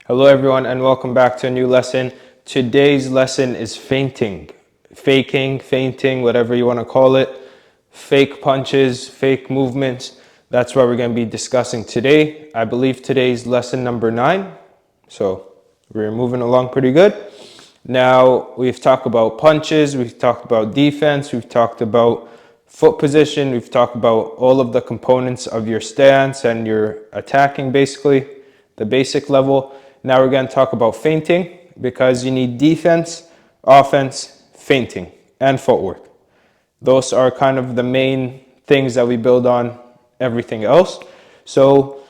Hello everyone and welcome back to a new lesson. Today's lesson is feinting. Feinting, whatever you want to call it. Fake punches, fake movements. That's what we're going to be discussing today. I believe today's lesson number 9. So we're moving along pretty good. Now we've talked about punches, we've talked about defense, we've talked about foot position, we've talked about all of the components of your stance and your attacking, basically, the basic level. Now we're going to talk about feinting because you need defense, offense, feinting, and footwork. Those are kind of the main things that we build on everything else. So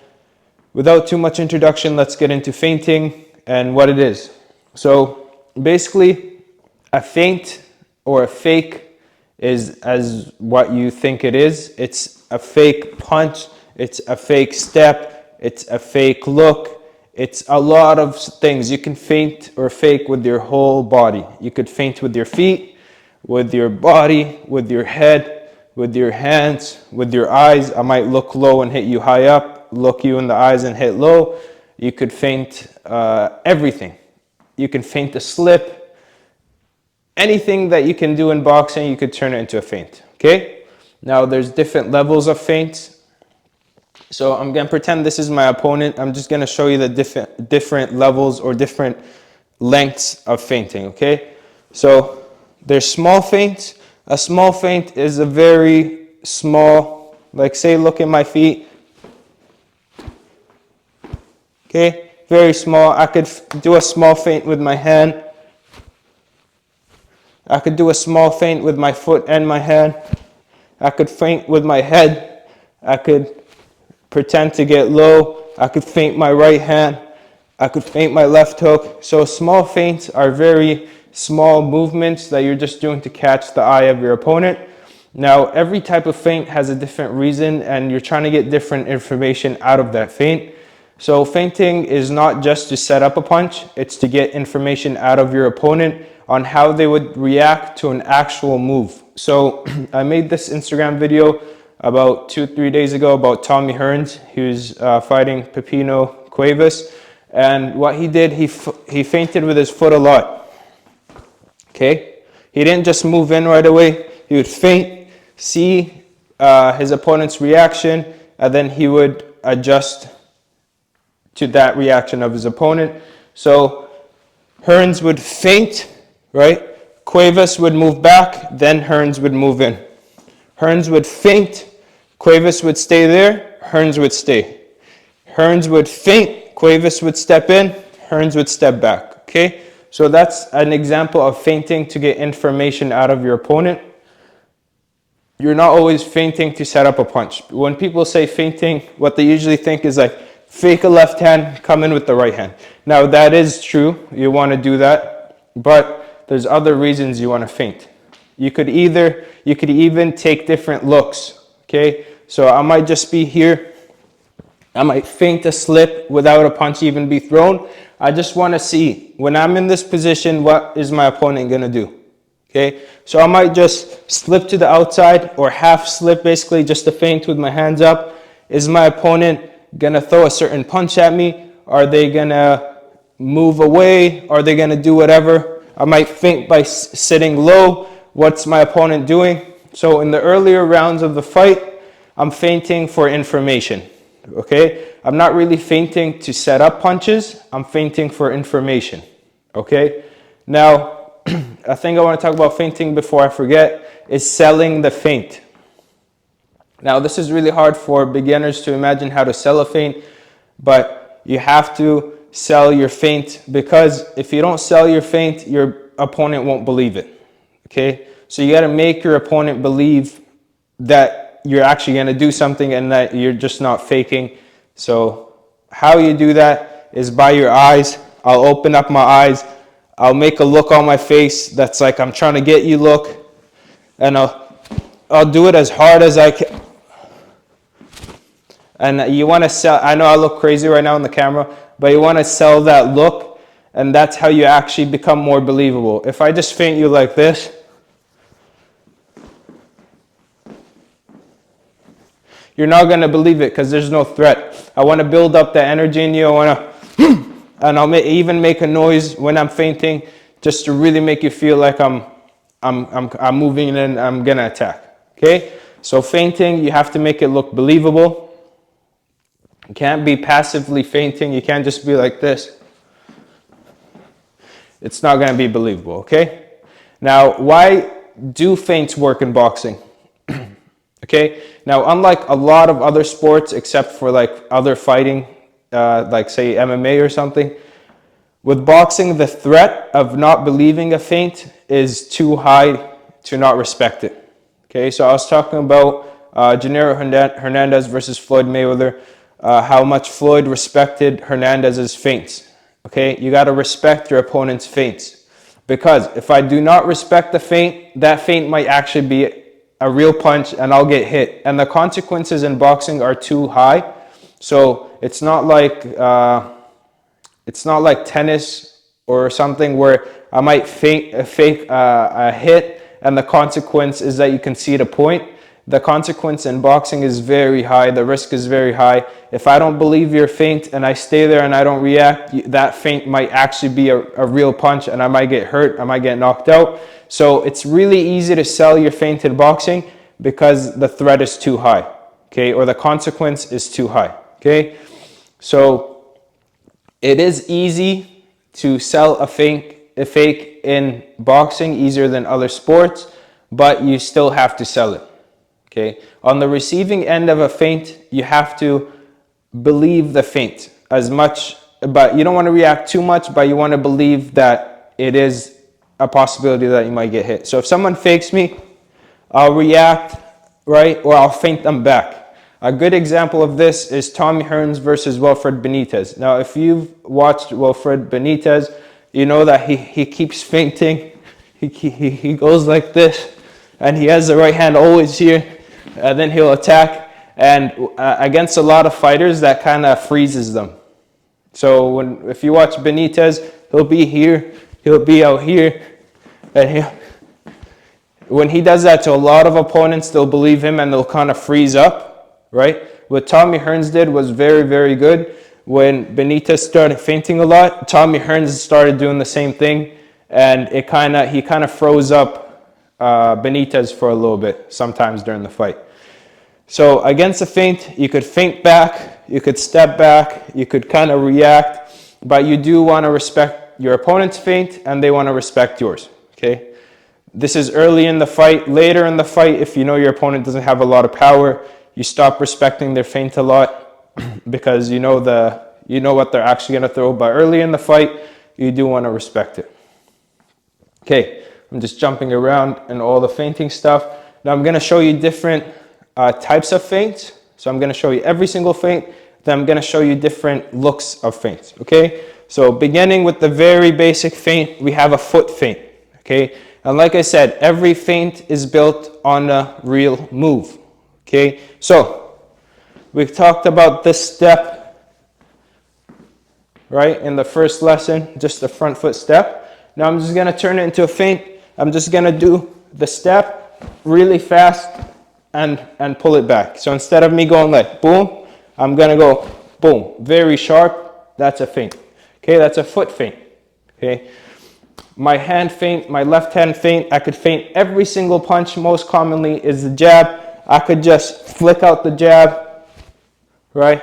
without too much introduction, let's get into feinting and what it is. So basically, a feint or a fake is as what you think it is. It's a fake punch, it's a fake step, it's a fake look. It's a lot of things. You can feint or fake with your whole body. You could feint with your feet, with your body, with your head, with your hands, with your eyes. I might look low and hit you high up, look you in the eyes and hit low. You could feint everything. You can feint a slip. Anything that you can do in boxing, you could turn it into a feint. Okay? Now there's different levels of feints. So I'm going to pretend this is my opponent. I'm just going to show you the different levels or different lengths of feinting. Okay? So there's small feints. A small feint is a very small, like say, look at my feet. Okay? Very small. I could do a small feint with my hand. I could do a small feint with my foot and my hand. I could feint with my head. I could pretend to get low. I could feint my right hand. I could feint my left hook. So small feints are very small movements that you're just doing to catch the eye of your opponent. Now, every type of feint has a different reason and you're trying to get different information out of that feint. So feinting is not just to set up a punch, it's to get information out of your opponent on how they would react to an actual move. So I made this Instagram video about 2-3 days ago about Tommy Hearns, who's fighting Pepino Cuevas. And what he did, he feinted with his foot a lot. Okay? He didn't just move in right away. He would feint, see his opponent's reaction, and then he would adjust to that reaction of his opponent. So Hearns would feint, right? Cuevas would move back, then Hearns would move in. Hearns would feint, Cuevas would stay there, Hearns would stay. Hearns would feint, Cuevas would step in, Hearns would step back. Okay? So that's an example of feinting to get information out of your opponent. You're not always feinting to set up a punch. When people say feinting, what they usually think is like, fake a left hand, come in with the right hand. Now that is true, you want to do that, but there's other reasons you want to feint. You could even take different looks, okay? So I might just be here, I might feint a slip without a punch even be thrown. I just want to see, when I'm in this position, what is my opponent going to do? Okay, so I might just slip to the outside or half slip, basically just a feint with my hands up. Is my opponent gonna throw a certain punch at me? Are they gonna move away? Are they gonna do whatever? I might feint by sitting low. What's my opponent doing? So in the earlier rounds of the fight, I'm feinting for information. Okay, I'm not really feinting to set up punches. I'm feinting for information. Okay, now a thing I want to talk about feinting before I forget is selling the feint. Now, this is really hard for beginners to imagine how to sell a feint, but you have to sell your feint because if you don't sell your feint, your opponent won't believe it. Okay? So you got to make your opponent believe that you're actually going to do something and that you're just not faking. So how you do that is by your eyes. I'll open up my eyes. I'll make a look on my face that's like I'm trying to get you look, and I'll do it as hard as I can. And you want to sell, I know I look crazy right now on the camera, but you want to sell that look, and that's how you actually become more believable. If I just feint you like this, you're not going to believe it because there's no threat. I want to build up the energy in you. I want to And I'll even make a noise when I'm feinting, just to really make you feel like I'm moving and I'm gonna attack. Okay? So feinting, you have to make it look believable. You can't be passively feinting. You can't just be like this. It's not gonna be believable. Okay? Now, why do feints work in boxing? Okay? Now, unlike a lot of other sports, except for like other fighting, like say MMA or something, with boxing, the threat of not believing a feint is too high to not respect it. Okay, so I was talking about Gennaro Hernandez versus Floyd Mayweather, how much Floyd respected Hernandez's feints. Okay, you got to respect your opponent's feints, because if I do not respect the feint, that feint might actually be a real punch and I'll get hit. And the consequences in boxing are too high. So it's not like tennis or something where I might fake a hit and the consequence is that you concede a point. The consequence in boxing is very high. The risk is very high. If I don't believe your feint and I stay there and I don't react, that feint might actually be a real punch and I might get hurt. I might get knocked out. So it's really easy to sell your feint in boxing because the threat is too high, okay, or the consequence is too high, okay? So it is easy to sell a fake in boxing, easier than other sports, but you still have to sell it. Okay. On the receiving end of a feint, you have to believe the feint as much, but you don't want to react too much, but you want to believe that it is a possibility that you might get hit. So if someone fakes me, I'll react, right, or I'll feint them back. A good example of this is Tommy Hearns versus Wilfred Benitez. Now, if you've watched Wilfred Benitez, you know that he keeps feinting. He goes like this, and he has the right hand always here. And then he'll attack, and against a lot of fighters, that kind of freezes them. So if you watch Benitez, he'll be here, he'll be out here, and when he does that to a lot of opponents, they'll believe him and they'll kind of freeze up, right? What Tommy Hearns did was very, very good. When Benitez started feinting a lot, Tommy Hearns started doing the same thing, and he kind of froze up Benitez for a little bit sometimes during the fight. So against a feint, you could feint back, you could step back, you could kind of react, but you do want to respect your opponent's feint and they want to respect yours, okay? This is early in the fight. Later in the fight, if you know your opponent doesn't have a lot of power, you stop respecting their feint a lot because you know what they're actually going to throw, but early in the fight, you do want to respect it. Okay. I'm just jumping around and all the feinting stuff. Now I'm going to show you different types of feints. So I'm going to show you every single feint. Then I'm going to show you different looks of feints. Okay. So beginning with the very basic feint, we have a foot feint. Okay. And like I said, every feint is built on a real move. Okay. So we've talked about this step, right, in the first lesson, just the front foot step. Now I'm just going to turn it into a feint. I'm just going to do the step really fast and pull it back. So instead of me going like boom, I'm going to go boom, very sharp. That's a feint. Okay, that's a foot feint. Okay, my hand feint, my left hand feint, I could feint every single punch. Most commonly is the jab. I could just flick out the jab, right?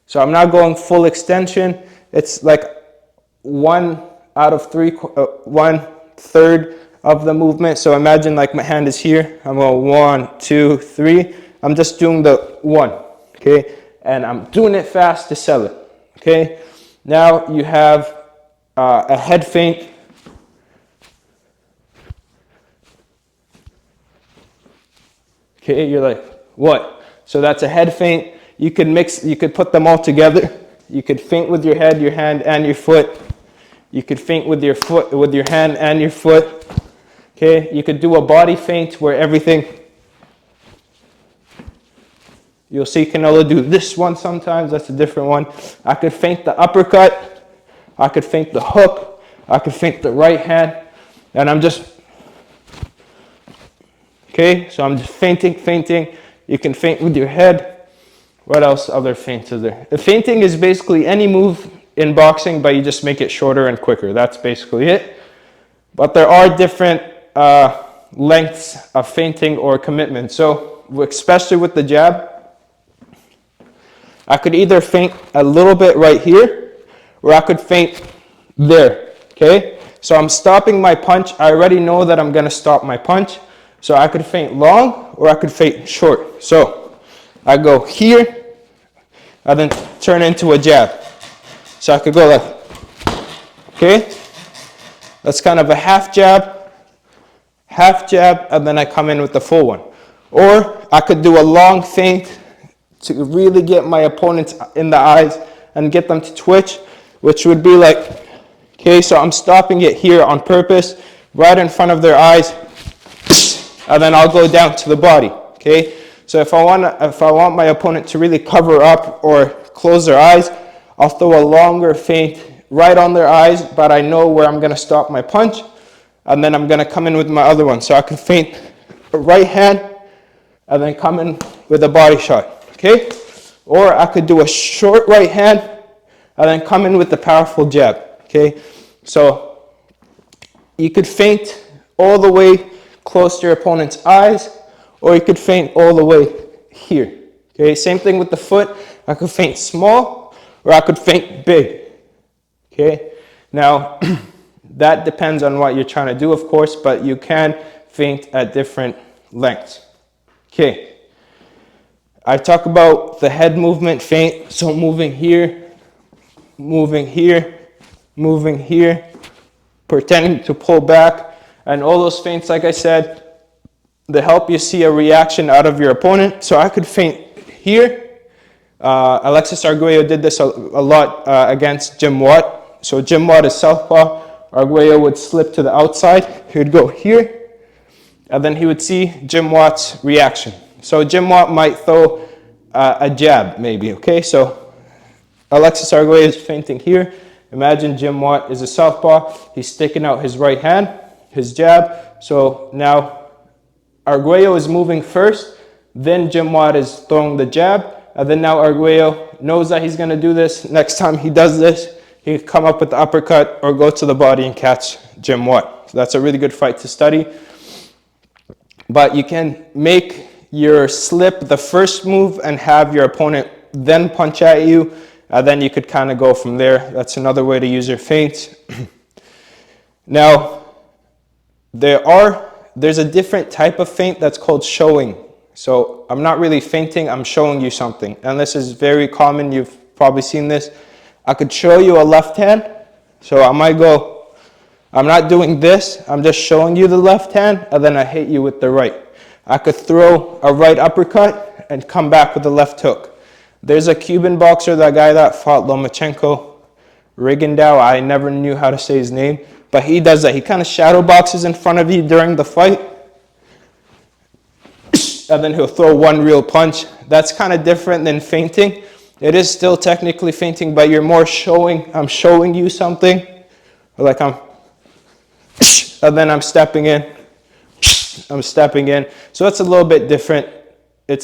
So I'm not going full extension. It's like 1/3 of the movement. So imagine like my hand is here. I'm going 1, 2, 3. I'm just doing the 1, okay? And I'm doing it fast to sell it, okay? Now you have a head feint. Okay, you're like, what? So that's a head feint. You could put them all together. You could feint with your head, your hand, and your foot. You could feint with your foot, with your hand and your foot. Okay, you could do a body feint where everything. You'll see Canelo do this one sometimes. That's a different one. I could feint the uppercut. I could feint the hook. I could feint the right hand. And I'm just. Okay, so I'm just feinting. You can feint with your head. What else? Other feints are there? The feinting is basically any move in boxing, but you just make it shorter and quicker. That's basically it. But there are different lengths of feinting or commitment. So especially with the jab, I could either feint a little bit right here, or I could feint there, okay? So I'm stopping my punch. I already know that I'm gonna stop my punch. So I could feint long, or I could feint short. So I go here, and then turn into a jab. So I could go like, okay? That's kind of a half jab, and then I come in with the full one. Or I could do a long feint to really get my opponents in the eyes and get them to twitch, which would be like, okay, so I'm stopping it here on purpose, right in front of their eyes, and then I'll go down to the body, okay? So if I want my opponent to really cover up or close their eyes, I'll throw a longer feint right on their eyes, but I know where I'm gonna stop my punch, and then I'm gonna come in with my other one. So I can feint a right hand, and then come in with a body shot, okay? Or I could do a short right hand, and then come in with the powerful jab, okay? So you could feint all the way close to your opponent's eyes, or you could feint all the way here, okay? Same thing with the foot. I could feint small, or I could feint big, okay? Now, that depends on what you're trying to do, of course, but you can feint at different lengths. Okay. I talk about the head movement feint, so moving here, moving here, moving here, pretending to pull back, and all those feints, like I said, they help you see a reaction out of your opponent. So I could feint here. Alexis Arguello did this a lot against Jim Watt. So Jim Watt is southpaw. Arguello would slip to the outside. He would go here, and then he would see Jim Watt's reaction. So Jim Watt might throw a jab, maybe, okay? So Alexis Arguello is feinting here. Imagine Jim Watt is a southpaw. He's sticking out his right hand, his jab. So now Arguello is moving first, then Jim Watt is throwing the jab, and then now Arguello knows that he's gonna do this. Next time he does this, he can come up with the uppercut or go to the body and catch Jim Watt. So that's a really good fight to study. But you can make your slip the first move and have your opponent then punch at you, and then you could kind of go from there. That's another way to use your feints. Now, there's a different type of feint that's called showing. So I'm not really feinting, I'm showing you something. And this is very common, you've probably seen this. I could show you a left hand. So I might go, I'm not doing this, I'm just showing you the left hand, and then I hit you with the right. I could throw a right uppercut and come back with a left hook. There's a Cuban boxer, that guy that fought Lomachenko, Rigondeaux, I never knew how to say his name, but he does that. He kind of shadow boxes in front of you during the fight, and then he'll throw one real punch. That's kind of different than feinting. It is still technically feinting, but you're more showing, I'm showing you something, like and then I'm stepping in. So it's a little bit different.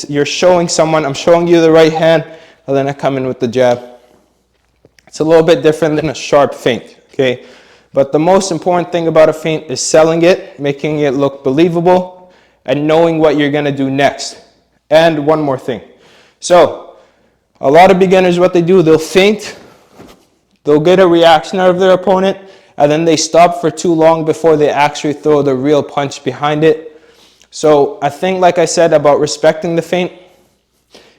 You're showing someone, I'm showing you the right hand, and then I come in with the jab. It's a little bit different than a sharp feint, okay? But the most important thing about a feint is selling it, making it look believable, and knowing what you're gonna do next. And one more thing. So, a lot of beginners, what they do, they'll feint, they'll get a reaction out of their opponent, and then they stop for too long before they actually throw the real punch behind it. So I think, like I said, about respecting the feint.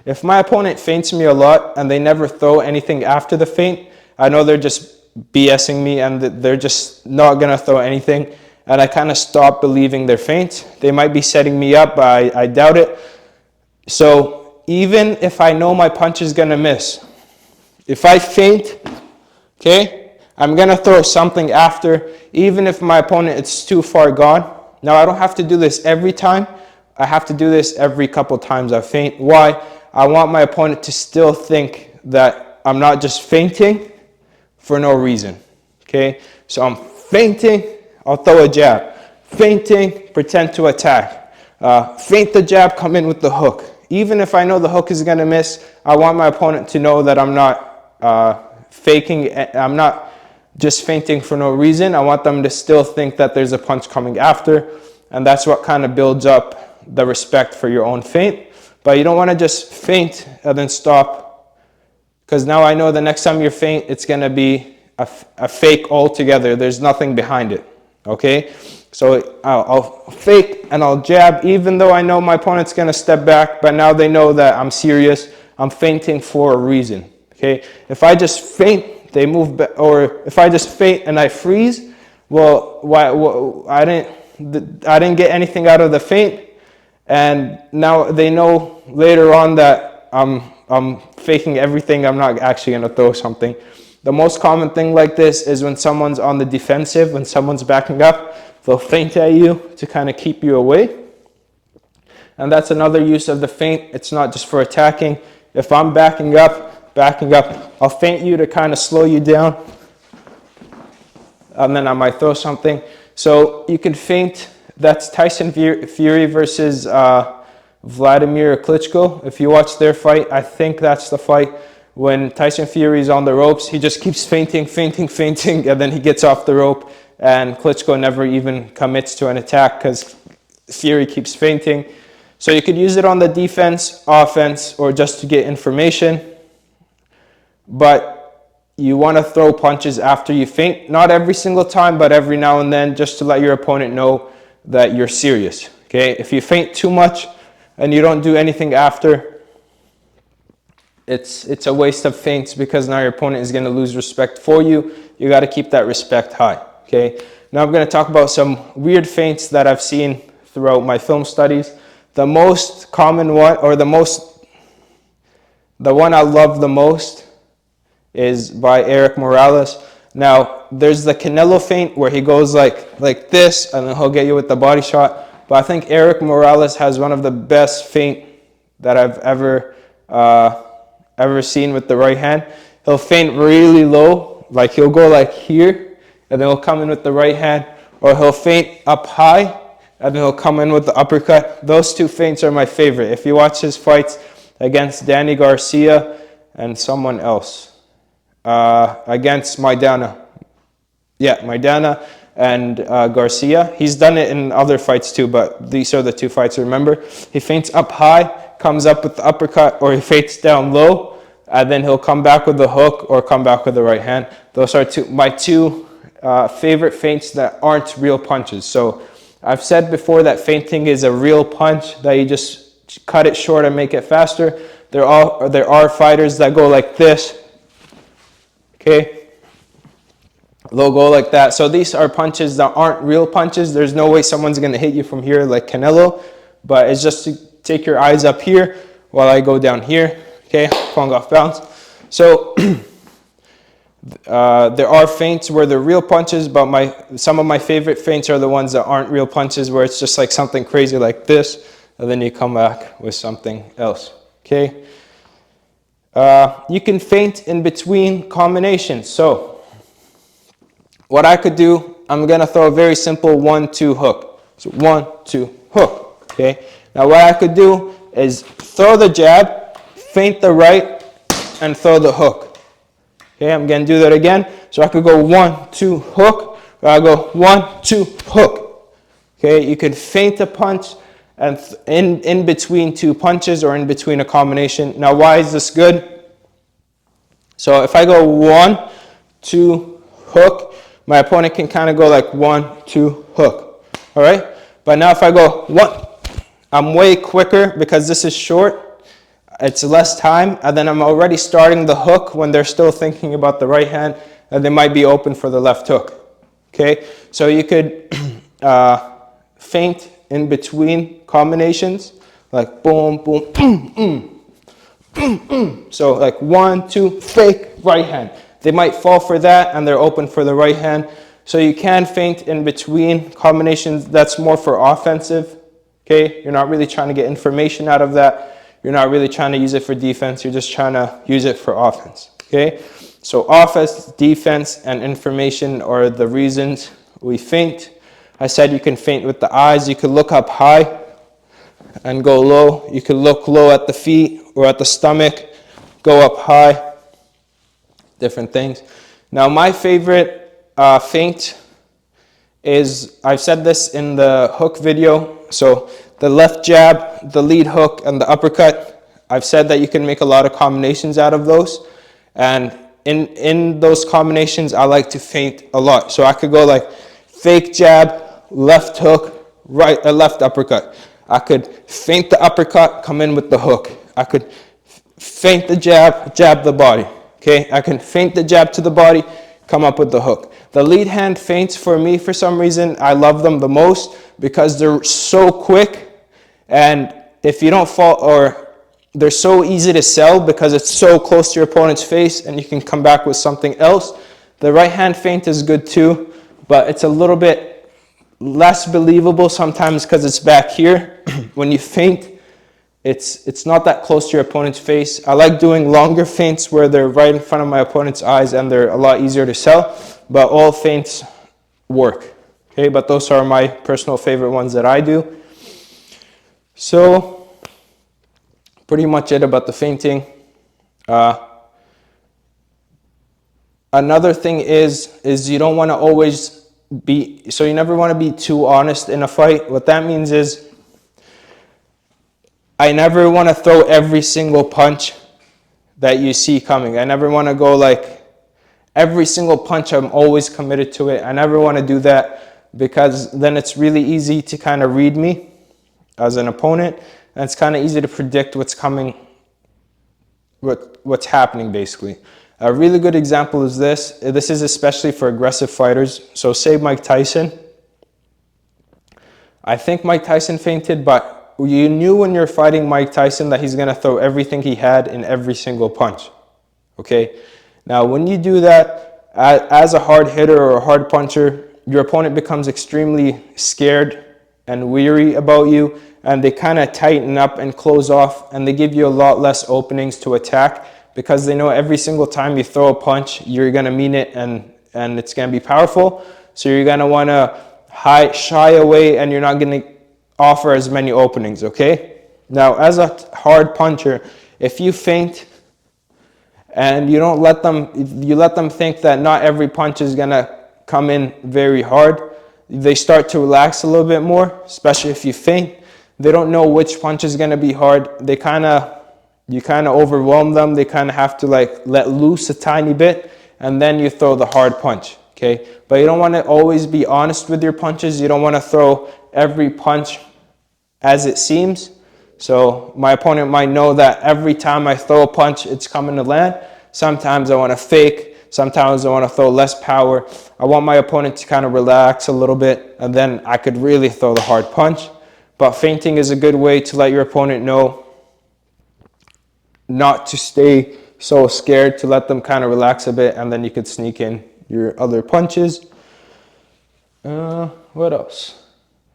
If my opponent feints me a lot and they never throw anything after the feint, I know they're just BSing me and they're just not going to throw anything. And I kind of stop believing their feints. They might be setting me up, but I doubt it. So even if I know my punch is going to miss, if I feint, okay, I'm going to throw something after, even if my opponent is too far gone. Now, I don't have to do this every time. I have to do this every couple times I feint. Why? I want my opponent to still think that I'm not just feinting for no reason. Okay? So I'm feinting, I'll throw a jab. Feinting, pretend to attack. Feint the jab, come in with the hook. Even if I know the hook is going to miss, I want my opponent to know that I'm not faking, I'm not just feinting for no reason. I want them to still think that there's a punch coming after, and that's what kind of builds up the respect for your own feint. But you don't want to just feint and then stop, because now I know the next time you feint, it's going to be a fake altogether. There's nothing behind it, okay? So I'll fake and I'll jab, even though I know my opponent's going to step back, but now they know that I'm serious. I'm feinting for a reason, okay? If I just feint, they move back, or if I just feint and I freeze, well, I didn't get anything out of the feint, and now they know later on that I'm faking everything. I'm not actually going to throw something. The most common thing like this is when someone's on the defensive, when someone's backing up, they'll feint at you to kind of keep you away. And that's another use of the feint. It's not just for attacking. If I'm backing up, I'll feint you to kind of slow you down. And then I might throw something. So you can feint. That's Tyson Fury versus Vladimir Klitschko. If you watch their fight, I think that's the fight. When Tyson Fury is on the ropes, he just keeps feinting, and then he gets off the rope, and Klitschko never even commits to an attack because Fury keeps feinting. So you could use it on the defense, offense, or just to get information. But you want to throw punches after you feint. Not every single time, but every now and then, just to let your opponent know that you're serious. Okay? If you feint too much and you don't do anything after, it's a waste of feints, because now your opponent is going to lose respect for you. You got to keep that respect high. Okay? Now I'm going to talk about some weird feints that I've seen throughout my film studies. The most common one, or the one I love the most, is by Eric Morales. Now, there's the Canelo feint where he goes like this, and then he'll get you with the body shot. But I think Eric Morales has one of the best feint that I've ever seen with the right hand. He'll feint really low, like he'll go like here, and then he'll come in with the right hand, or he'll feint up high, and then he'll come in with the uppercut. Those two feints are my favorite. If you watch his fights against Danny Garcia and someone else, against Maidana. Yeah, Maidana and Garcia. He's done it in other fights too, but these are the two fights I remember. He feints up high, comes up with the uppercut, or he feints down low, and then he'll come back with the hook or come back with the right hand. Those are my two favorite feints that aren't real punches. So I've said before that feinting is a real punch, that you just cut it short and make it faster. There are fighters that go like this. Okay, they'll go like that. So these are punches that aren't real punches. There's no way someone's going to hit you from here like Canelo, but it's just to take your eyes up here while I go down here. Okay, falling off balance. So there are feints where they're real punches, but some of my favorite feints are the ones that aren't real punches, where it's just like something crazy like this, and then you come back with something else. Okay. You can feint in between combinations. So what I could do, I'm going to throw a very simple 1-2 hook. So 1-2 hook. Okay. Now what I could do is throw the jab, feint the right, and throw the hook. Okay, I'm going to do that again. So I could go 1-2 hook, or I go 1-2 hook. Okay, you could feint a punch and in between two punches, or in between a combination. Now, why is this good? So if I go 1-2 hook, my opponent can kind of go like 1-2 hook. All right? But now if I go 1, I'm way quicker because this is short. It's less time, and then I'm already starting the hook when they're still thinking about the right hand, and they might be open for the left hook. Okay? So you could feint in between combinations, like boom, boom, So like 1-2, fake right hand. They might fall for that, and they're open for the right hand. So you can feint in between combinations. That's more for offensive. Okay? You're not really trying to get information out of that. You're not really trying to use it for defense. You're just trying to use it for offense. Okay? So offense, defense, and information are the reasons we feint. I said you can feint with the eyes. You could look up high and go low. You could look low at the feet or at the stomach, go up high. different things. Now, my favorite feint is, I've said this in the hook video, so the left jab, the lead hook, and the uppercut. I've said that you can make a lot of combinations out of those, and in those combinations, I like to feint a lot. So I could go like fake jab, left hook, left uppercut. I could feint the uppercut, come in with the hook. I could feint the jab, jab the body. Okay, I can feint the jab to the body, come up with the hook. The lead hand feints for me, for some reason, I love them the most because they're so quick, and if you don't fall, or they're so easy to sell because it's so close to your opponent's face and you can come back with something else. The right hand feint is good too, but it's a little bit less believable sometimes because it's back here. When you feint, it's not that close to your opponent's face. I like doing longer feints where they're right in front of my opponent's eyes and they're a lot easier to sell, but all feints work. Okay, but those are my personal favorite ones that I do. So pretty much it about the feinting. Another thing is you don't want to always be, so you never want to be too honest in a fight. What that means is I never want to throw every single punch that you see coming. I never want to go like every single punch, I'm always committed to it. I never want to do that because then it's really easy to kind of read me as an opponent. And it's kind of easy to predict what's coming, what's happening basically. A really good example is this. This is especially for aggressive fighters. So say Mike Tyson. I think Mike Tyson feinted, but you knew when you're fighting Mike Tyson that he's going to throw everything he had in every single punch. Okay? Now, when you do that, as a hard hitter or a hard puncher, your opponent becomes extremely scared and weary about you, and they kind of tighten up and close off, and they give you a lot less openings to attack because they know every single time you throw a punch, you're going to mean it and it's going to be powerful. So you're going to want to shy away and you're not going to offer as many openings, okay? Now, as a hard puncher, if you feint and you let them think that not every punch is going to come in very hard, they start to relax a little bit more, especially if you feint. They don't know which punch is going to be hard. You kind of overwhelm them. They kind of have to like let loose a tiny bit, and then you throw the hard punch, okay? But you don't want to always be honest with your punches. You don't want to throw every punch as it seems. So my opponent might know that every time I throw a punch, it's coming to land. Sometimes I want to fake. Sometimes I want to throw less power. I want my opponent to kind of relax a little bit, and then I could really throw the hard punch. But feinting is a good way to let your opponent know not to stay so scared, to let them kind of relax a bit, and then you could sneak in your other punches. What else?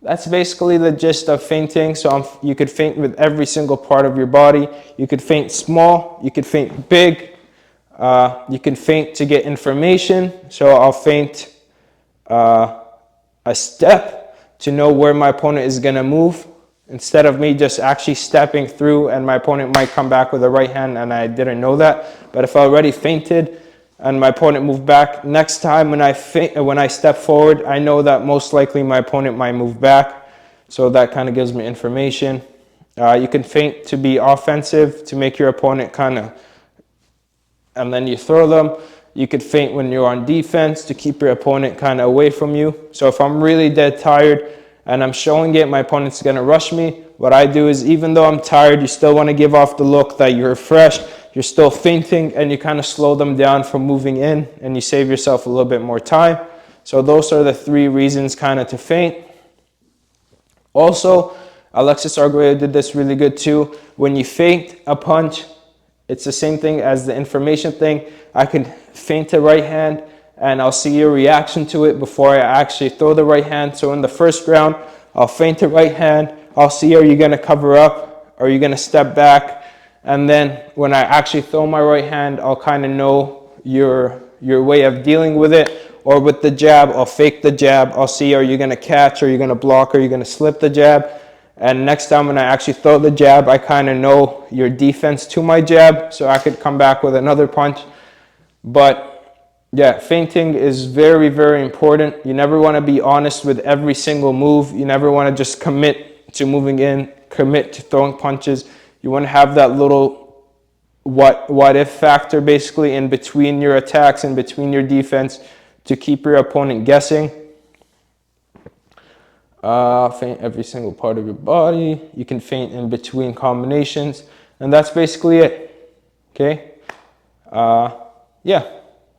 That's basically the gist of feinting. So you could feint with every single part of your body. You could feint small. You could feint big. You can feint to get information. So I'll feint a step to know where my opponent is going to move, instead of me just actually stepping through and my opponent might come back with a right hand and I didn't know that. But if I already feinted and my opponent moved back, next time when I step forward, I know that most likely my opponent might move back. So that kind of gives me information. You can feint to be offensive, to make your opponent kind of, and then you throw them. You could feint when you're on defense to keep your opponent kind of away from you. So if I'm really dead tired and I'm showing it, my opponent's going to rush me. What I do is, even though I'm tired, you still want to give off the look that you're fresh. You're still feinting, and you kind of slow them down from moving in, and you save yourself a little bit more time. So those are the 3 reasons kind of to feint. Also, Alexis Arguello did this really good too. When you feint a punch, it's the same thing as the information thing. I could feint a right hand and I'll see your reaction to it before I actually throw the right hand. So in the first round, I'll feint a right hand. I'll see, are you going to cover up? Are you going to step back? And then when I actually throw my right hand, I'll kind of know your way of dealing with it. Or with the jab, I'll fake the jab. I'll see, are you going to catch? Are you going to block? Are you going to slip the jab? And next time when I actually throw the jab, I kind of know your defense to my jab, so I could come back with another punch. But yeah, feinting is very, very important. You never want to be honest with every single move. You never want to just commit to moving in, commit to throwing punches. You want to have that little what if factor basically in between your attacks, in between your defense, to keep your opponent guessing. Feint every single part of your body. You can feint in between combinations, and that's basically it. Okay. Yeah.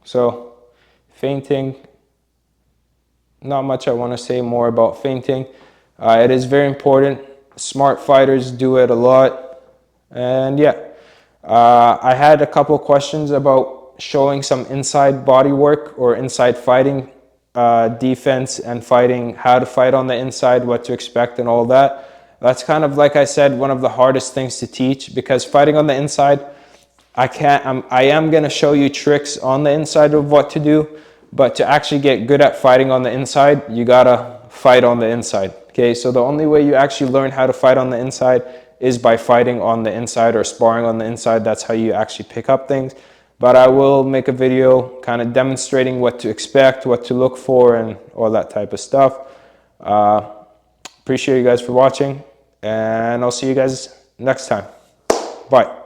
So feinting, not much I want to say more about feinting. It is very important. Smart fighters do it a lot. And yeah, I had a couple questions about showing some inside body work or inside fighting, defense and fighting, how to fight on the inside, what to expect and all that. That's kind of, like I said, one of the hardest things to teach, because fighting on the inside, I am going to show you tricks on the inside of what to do, but to actually get good at fighting on the inside, you gotta fight on the inside. Okay, so the only way you actually learn how to fight on the inside is by fighting on the inside or sparring on the inside. That's how you actually pick up things. But I will make a video kind of demonstrating what to expect, what to look for, and all that type of stuff. Appreciate you guys for watching, and I'll see you guys next time. Bye.